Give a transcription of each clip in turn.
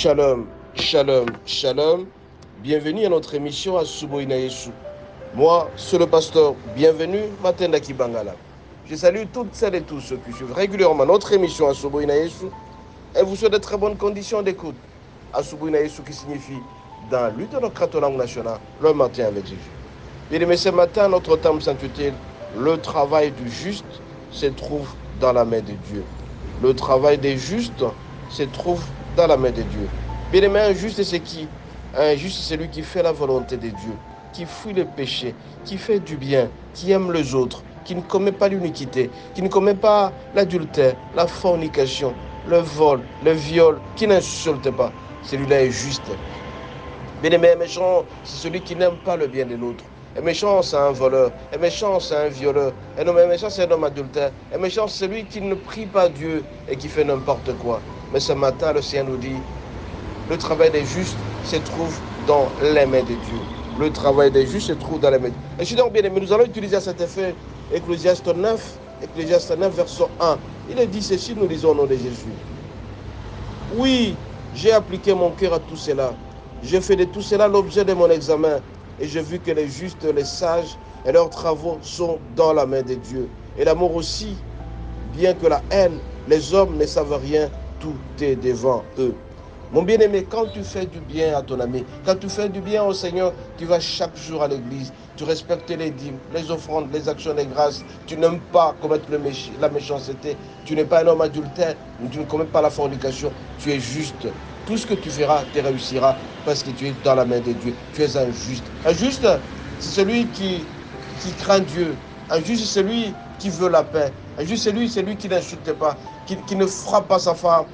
Shalom, shalom, shalom. Bienvenue à notre émission à Asubuhi Yesu. Moi, c'est le pasteur. Bienvenue, Matenda Kibangala. Je salue toutes celles et tous ceux qui suivent régulièrement notre émission à Asubuhi Yesu et vous souhaite de très bonnes conditions d'écoute. Asubuhi Yesu qui signifie dans l'uténocrate langue nationale, le matin avec Jésus. Bien, ce matin, notre thème s'intitule Le travail du juste se trouve dans la main de Dieu. Le travail des justes se trouve dans la main de Dieu. Bien aimé, un juste, c'est qui? Un juste, c'est celui qui fait la volonté de Dieu, qui fuit le péché, qui fait du bien, qui aime les autres, qui ne commet pas l'iniquité, qui ne commet pas l'adultère, la fornication, le vol, le viol, qui n'insulte pas. Celui-là est juste. Bien aimé, un méchant, c'est celui qui n'aime pas le bien de l'autre. Un méchant, c'est un voleur. Un méchant, c'est un violeur. Un méchant, c'est un homme adultère. Un méchant, c'est celui qui ne prie pas Dieu et qui fait n'importe quoi. Mais ce matin, le Seigneur nous dit, le travail des justes se trouve dans les mains de Dieu. Le travail des justes se trouve dans les mains de Dieu. Et je suis donc bien aimé, nous allons utiliser à cet effet Ecclésiaste 9, verset 1. Il est dit ceci, nous lisons au nom de Jésus. Oui, j'ai appliqué mon cœur à tout cela. J'ai fait de tout cela l'objet de mon examen. Et j'ai vu que les justes, les sages et leurs travaux sont dans la main de Dieu. Et l'amour aussi, bien que la haine, les hommes ne savent rien, tout est devant eux. Mon bien-aimé, quand tu fais du bien à ton ami, quand tu fais du bien au Seigneur, tu vas chaque jour à l'église, tu respectes les dîmes, les offrandes, les actions de grâce, tu n'aimes pas commettre la méchanceté, tu n'es pas un homme adultère, tu ne commets pas la fornication, tu es juste. Tout ce que tu feras te réussira parce que tu es dans la main de Dieu. Tu es un juste. Un juste, c'est celui qui craint Dieu. Un juste, c'est celui qui veut la paix. Un juste, c'est lui qui n'insulte pas, qui ne frappe pas sa femme,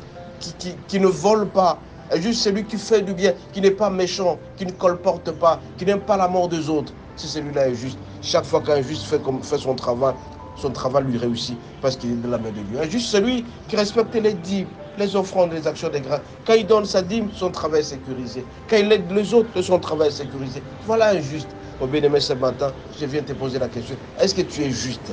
qui ne vole pas. Un juste, c'est lui qui fait du bien, qui n'est pas méchant, qui ne colporte pas, qui n'aime pas la mort des autres. Si celui-là est juste, chaque fois qu'un juste fait son travail lui réussit parce qu'il est de la main de Dieu. Un juste, c'est lui qui respecte les dîmes, les offrandes, les actions de grâce. Quand il donne sa dîme, son travail est sécurisé. Quand il aide les autres, son travail est sécurisé. Voilà un juste. Mon bien-aimé, ce matin, je viens te poser la question. Est-ce que tu es juste?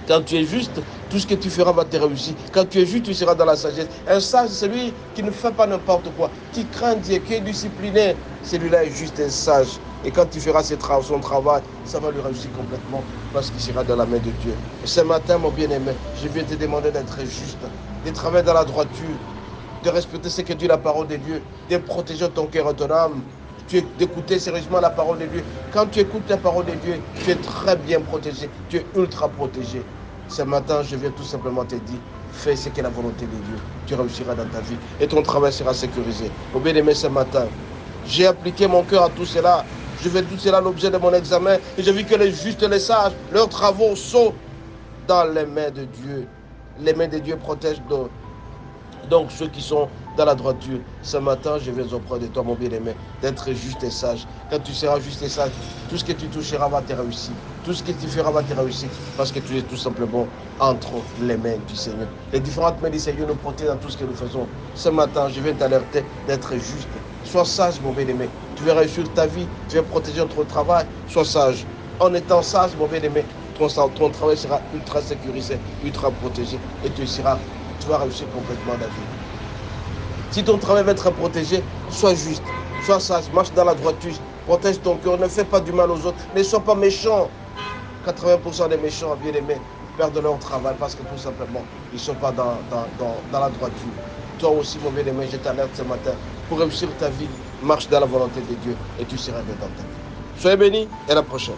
Quand tu es juste, tout ce que tu feras va te réussir. Quand tu es juste, tu seras dans la sagesse. Un sage, c'est celui qui ne fait pas n'importe quoi, qui craint Dieu, qui est discipliné. Celui-là est juste un sage. Et quand tu feras son travail, ça va lui réussir complètement parce qu'il sera dans la main de Dieu. Et ce matin, mon bien-aimé, je viens te demander d'être juste, de travailler dans la droiture, de respecter ce que dit la parole de Dieu, de protéger ton cœur et ton âme, d'écouter sérieusement la parole de Dieu. Quand tu écoutes la parole de Dieu, tu es très bien protégé, tu es ultra protégé. Ce matin, je viens tout simplement te dire, fais ce qu'est la volonté de Dieu. Tu réussiras dans ta vie et ton travail sera sécurisé. Au bien-aimé, ce matin, j'ai appliqué mon cœur à tout cela. Je fais tout cela l'objet de mon examen et j'ai vu que les justes et les sages, leurs travaux sont dans les mains de Dieu. Les mains de Dieu protègent donc ceux qui sont dans la droiture. Ce matin, je viens auprès de toi, mon bien-aimé, d'être juste et sage. Quand tu seras juste et sage, tout ce que tu toucheras va te réussir. Tout ce que tu feras va te réussir parce que tu es tout simplement entre les mains du Seigneur. Les différentes mains du Seigneur nous protègent dans tout ce que nous faisons. Ce matin, je viens t'alerter d'être juste. Sois sage, mon bien-aimé. Tu vas réussir ta vie, tu vas protéger ton travail. Sois sage. En étant sage, mon bien-aimé, ton travail sera ultra sécurisé, ultra protégé et tu vas réussir complètement la vie. Si ton travail va être protégé, sois juste, sois sage, marche dans la droiture, protège ton cœur, ne fais pas du mal aux autres, ne sois pas méchant. 80% des méchants, bien aimés, perdent leur travail parce que tout simplement, ils ne sont pas dans la droiture. Toi aussi, mon bien-aimé, je t'alerte ce matin. Pour réussir ta vie, marche dans la volonté de Dieu et tu seras bien dans ta vie. Soyez bénis et à la prochaine.